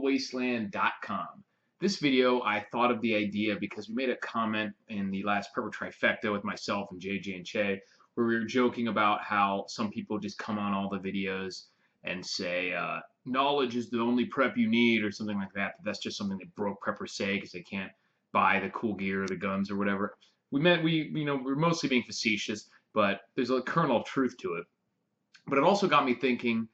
thewasteland.com. This video, I thought of the idea because we made a comment in the last Prepper Trifecta with myself and JJ and Che, where we were joking about how some people just come on all the videos and say, knowledge is the only prep you need, or something like that. That's just something that broke preppers say because they can't buy the cool gear or the guns or whatever. We're mostly being facetious, but there's a kernel of truth to it. But it also got me thinking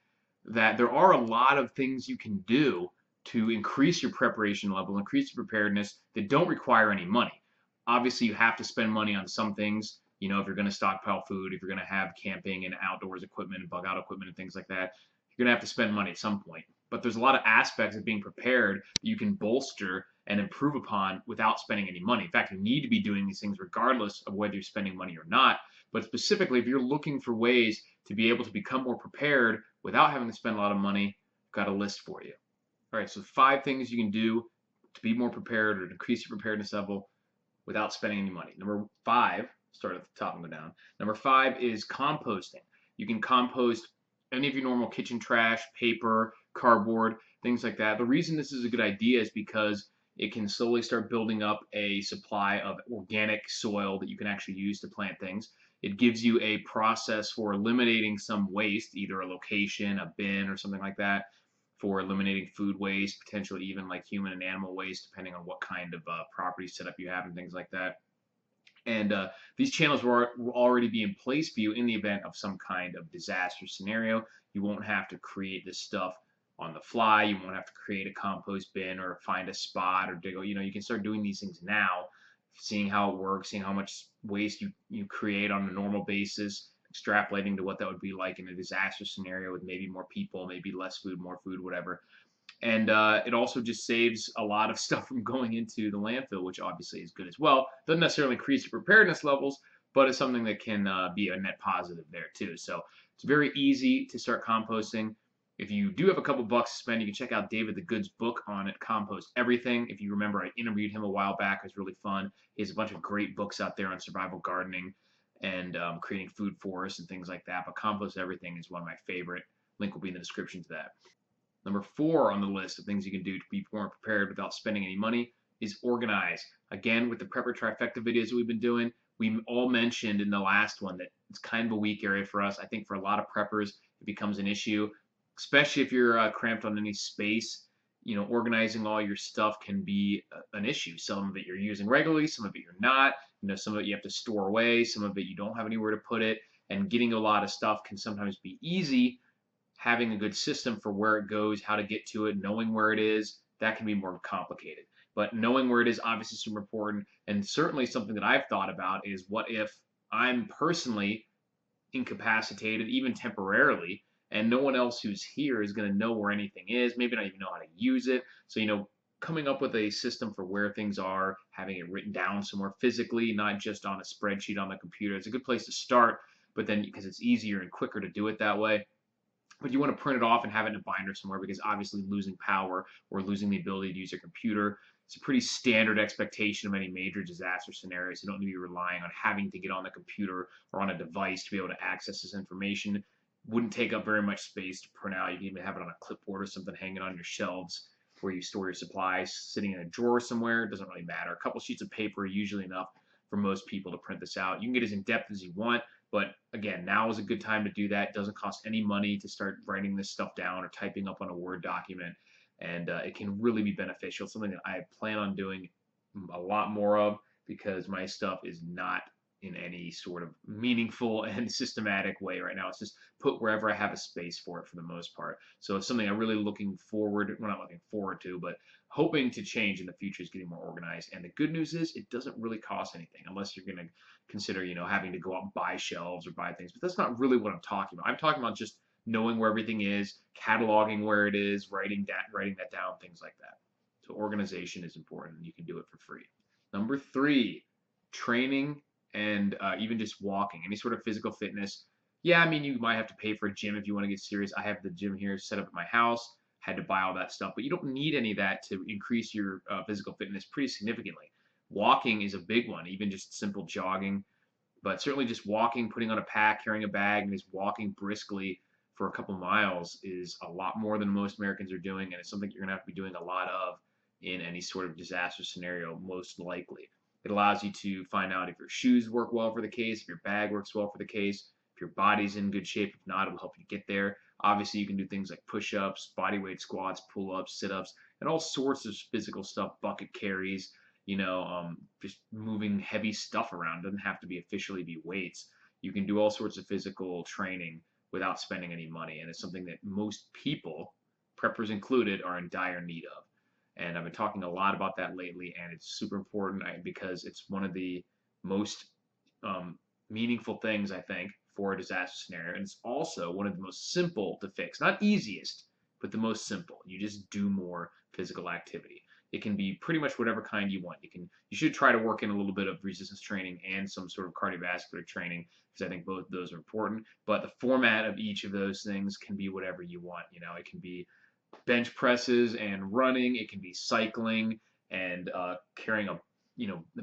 that there are a lot of things you can do to increase your preparation level, increase your preparedness that don't require any money. Obviously, you have to spend money on some things. If you're going to stockpile food, if you're going to have camping and outdoors equipment and bug out equipment and things like that, you're going to have to spend money at some point. But there's a lot of aspects of being prepared that you can bolster and improve upon without spending any money. In fact, you need to be doing these things regardless of whether you're spending money or not. But specifically, if you're looking for ways to be able to become more prepared without having to spend a lot of money, I've got a list for you. All right, so 5 things you can do to be more prepared or to increase your preparedness level without spending any money. Number 5, start at the top and go down. Number 5 is composting. You can compost any of your normal kitchen trash, paper, cardboard, things like that. The reason this is a good idea is because it can slowly start building up a supply of organic soil that you can actually use to plant things. It gives you a process for eliminating some waste, either a location, a bin, or something like that, for eliminating food waste, potentially even like human and animal waste, depending on what kind of property setup you have and things like that. And these channels will already be in place for you in the event of some kind of disaster scenario. You won't have to create this stuff on the fly. You won't have to create a compost bin or find a spot or dig. You can start doing these things now, seeing how it works, seeing how much waste you create on a normal basis, extrapolating to what that would be like in a disaster scenario with maybe more people, maybe less food, more food, whatever. And it also just saves a lot of stuff from going into the landfill, which obviously is good as well. Doesn't necessarily increase your preparedness levels, but it's something that can be a net positive there too. So it's very easy to start composting. If you do have a couple bucks to spend, you can check out David the Good's book on it, Compost Everything. If you remember, I interviewed him a while back. It was really fun. He has a bunch of great books out there on survival gardening and creating food forests and things like that. But Compost Everything is one of my favorite. Link will be in the description to that. Number 4 on the list of things you can do to be more prepared without spending any money is organize. Again, with the Prepper Trifecta videos that we've been doing, we all mentioned in the last one that it's kind of a weak area for us. I think for a lot of preppers, it becomes an issue, especially if you're cramped on any space. Organizing all your stuff can be an issue. Some of it you're using regularly, some of it you're not. Some of it you have to store away, some of it you don't have anywhere to put it, and getting a lot of stuff can sometimes be easy. Having a good system for where it goes, how to get to it, knowing where it is, that can be more complicated. But knowing where it is obviously super important, and certainly something that I've thought about is what if I'm personally incapacitated, even temporarily, and no one else who's here is going to know where anything is, maybe not even know how to use it. So, coming up with a system for where things are, having it written down somewhere physically, not just on a spreadsheet on the computer, it's a good place to start, but then because it's easier and quicker to do it that way. But you want to print it off and have it in a binder somewhere, because obviously losing power or losing the ability to use your computer, it's a pretty standard expectation of any major disaster scenarios. You don't need to be relying on having to get on the computer or on a device to be able to access this information. Wouldn't take up very much space to print out. You can even have it on a clipboard or something hanging on your shelves where you store your supplies, sitting in a drawer somewhere. It doesn't really matter. A couple sheets of paper are usually enough for most people to print this out. You can get as in-depth as you want, but again, now is a good time to do that. It doesn't cost any money to start writing this stuff down or typing up on a Word document, and it can really be beneficial. It's something that I plan on doing a lot more of, because my stuff is not in any sort of meaningful and systematic way right now. It's just put wherever I have a space for it for the most part. So it's something I'm really looking forward, well, not looking forward to, but hoping to change in the future, is getting more organized. And the good news is it doesn't really cost anything, unless you're going to consider, having to go out and buy shelves or buy things. But that's not really what I'm talking about. I'm talking about just knowing where everything is, cataloging where it is, writing that down, things like that. So organization is important, and you can do it for free. Number 3, training and even just walking, any sort of physical fitness. Yeah, you might have to pay for a gym if you want to get serious. I have the gym here set up at my house, had to buy all that stuff, but you don't need any of that to increase your physical fitness pretty significantly. Walking is a big one, even just simple jogging, but certainly just walking, putting on a pack, carrying a bag, and just walking briskly for a couple miles is a lot more than most Americans are doing, and it's something you're gonna have to be doing a lot of in any sort of disaster scenario, most likely. It allows you to find out if your shoes work well for the case, if your bag works well for the case, if your body's in good shape. If not, it'll help you get there. Obviously, you can do things like push-ups, body weight squats, pull-ups, sit-ups, and all sorts of physical stuff, bucket carries, just moving heavy stuff around. It doesn't have to be officially be weights. You can do all sorts of physical training without spending any money, and it's something that most people, preppers included, are in dire need of. And I've been talking a lot about that lately, and it's super important because it's one of the most meaningful things, I think, for a disaster scenario. And it's also one of the most simple to fix. Not easiest, but the most simple. You just do more physical activity. It can be pretty much whatever kind you want. You should try to work in a little bit of resistance training and some sort of cardiovascular training, because I think both of those are important. But the format of each of those things can be whatever you want. It can be bench presses and running. It can be cycling and carrying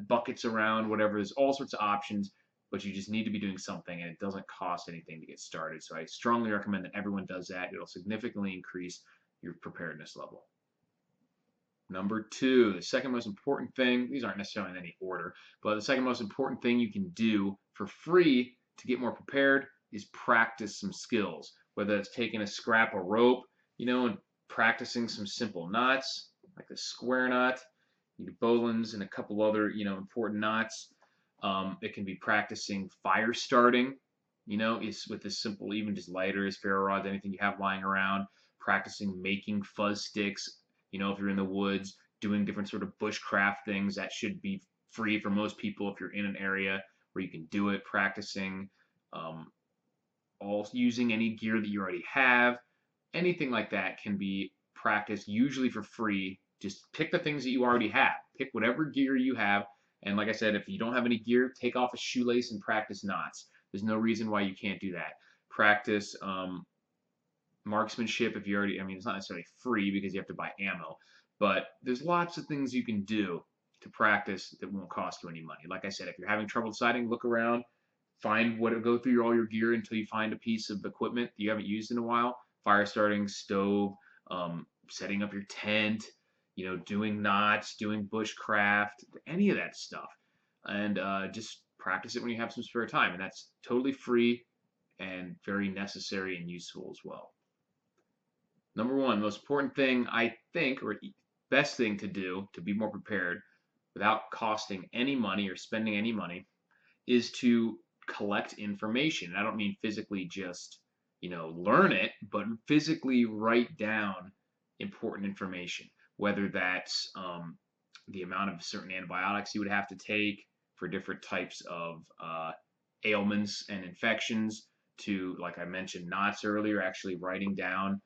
buckets around, whatever. There's all sorts of options, but you just need to be doing something, and it doesn't cost anything to get started. So I strongly recommend that everyone does that. It'll significantly increase your preparedness level. Number 2, the second most important thing, these aren't necessarily in any order, but the second most important thing you can do for free to get more prepared is practice some skills. Whether it's taking a scrap of rope, and practicing some simple knots, like the square knot, bowlines, and a couple other, important knots. It can be practicing fire starting, is with this simple, even just lighters, ferro rods, anything you have lying around. Practicing making fuzz sticks, if you're in the woods, doing different sort of bushcraft things. That should be free for most people if you're in an area where you can do it. Practicing all using any gear that you already have. Anything like that can be practiced, usually for free. Just pick the things that you already have. Pick whatever gear you have. And like I said, if you don't have any gear, take off a shoelace and practice knots. There's no reason why you can't do that. Practice marksmanship if you already, it's not necessarily free because you have to buy ammo, but there's lots of things you can do to practice that won't cost you any money. Like I said, if you're having trouble deciding, look around, go through all your gear until you find a piece of equipment that you haven't used in a while. Fire starting, stove, setting up your tent, doing knots, doing bushcraft, any of that stuff. And just practice it when you have some spare time. And that's totally free and very necessary and useful as well. Number 1, most important thing, I think, or best thing to do to be more prepared without costing any money or spending any money, is to collect information. I don't mean physically just, learn it, but physically write down important information, whether that's the amount of certain antibiotics you would have to take for different types of ailments and infections, to, like I mentioned, knots earlier, actually writing down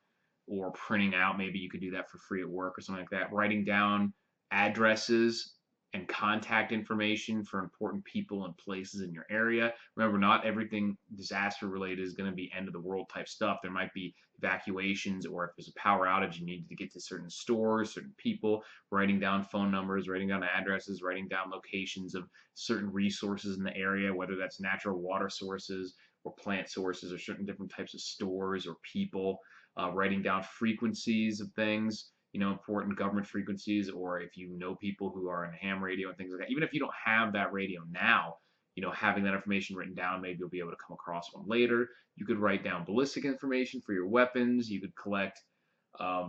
or printing out. Maybe you could do that for free at work or something like that. Writing down addresses and contact information for important people and places in your area. Remember, not everything disaster related is going to be end of the world type stuff. There might be evacuations, or if there's a power outage, you need to get to certain stores, certain people. Writing down phone numbers, writing down addresses, writing down locations of certain resources in the area, whether that's natural water sources or plant sources or certain different types of stores or people. Writing down frequencies of things, important government frequencies, or if you know people who are in ham radio and things like that. Even if you don't have that radio now, having that information written down, maybe you'll be able to come across one later. You could write down ballistic information for your weapons. You could collect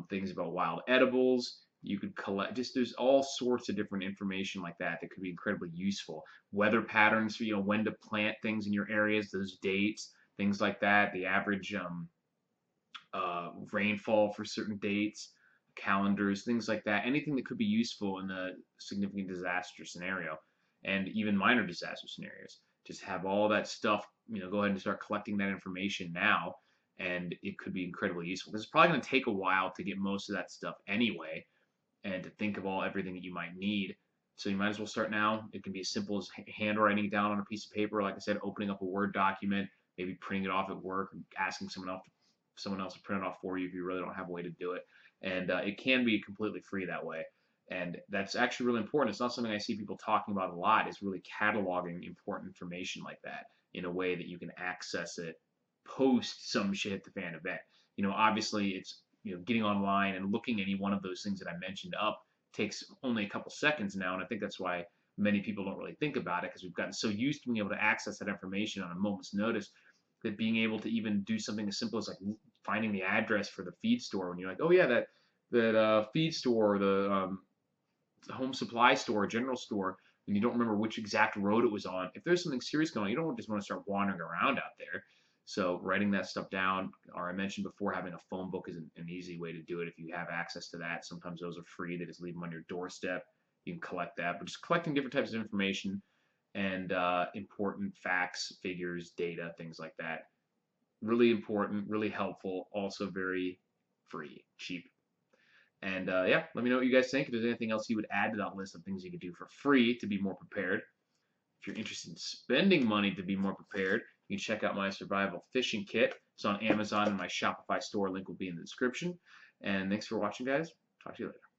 things about wild edibles. You could collect, there's all sorts of different information like that that could be incredibly useful. Weather patterns, when to plant things in your areas, those dates, things like that, the average rainfall for certain dates, calendars, things like that. Anything that could be useful in a significant disaster scenario, and even minor disaster scenarios. Just have all that stuff, go ahead and start collecting that information now, and it could be incredibly useful. This is probably going to take a while to get most of that stuff anyway, and to think of everything that you might need. So you might as well start now. It can be as simple as handwriting it down on a piece of paper. Like I said, opening up a Word document, maybe printing it off at work, and asking someone else to print it off for you if you really don't have a way to do it. And it can be completely free that way. And that's actually really important. It's not something I see people talking about a lot, is really cataloging important information like that in a way that you can access it post some shit hit the fan event. Obviously it's getting online and looking any one of those things that I mentioned up takes only a couple seconds now, and I think that's why many people don't really think about it because we've gotten so used to being able to access that information on a moment's notice that being able to even do something as simple as like finding the address for the feed store when you're like, oh yeah, that feed store, the home supply store, general store, and you don't remember which exact road it was on. If there's something serious going on, you don't just want to start wandering around out there. So writing that stuff down, or I mentioned before, having a phone book is an easy way to do it if you have access to that. Sometimes those are free. They just leave them on your doorstep. You can collect that. But just collecting different types of information and important facts, figures, data, things like that. Really important, really helpful, also very free, cheap. And yeah, let me know what you guys think. If there's anything else you would add to that list of things you could do for free to be more prepared. If you're interested in spending money to be more prepared, you can check out my survival fishing kit. It's on Amazon and my Shopify store. Link will be in the description. And thanks for watching, guys. Talk to you later.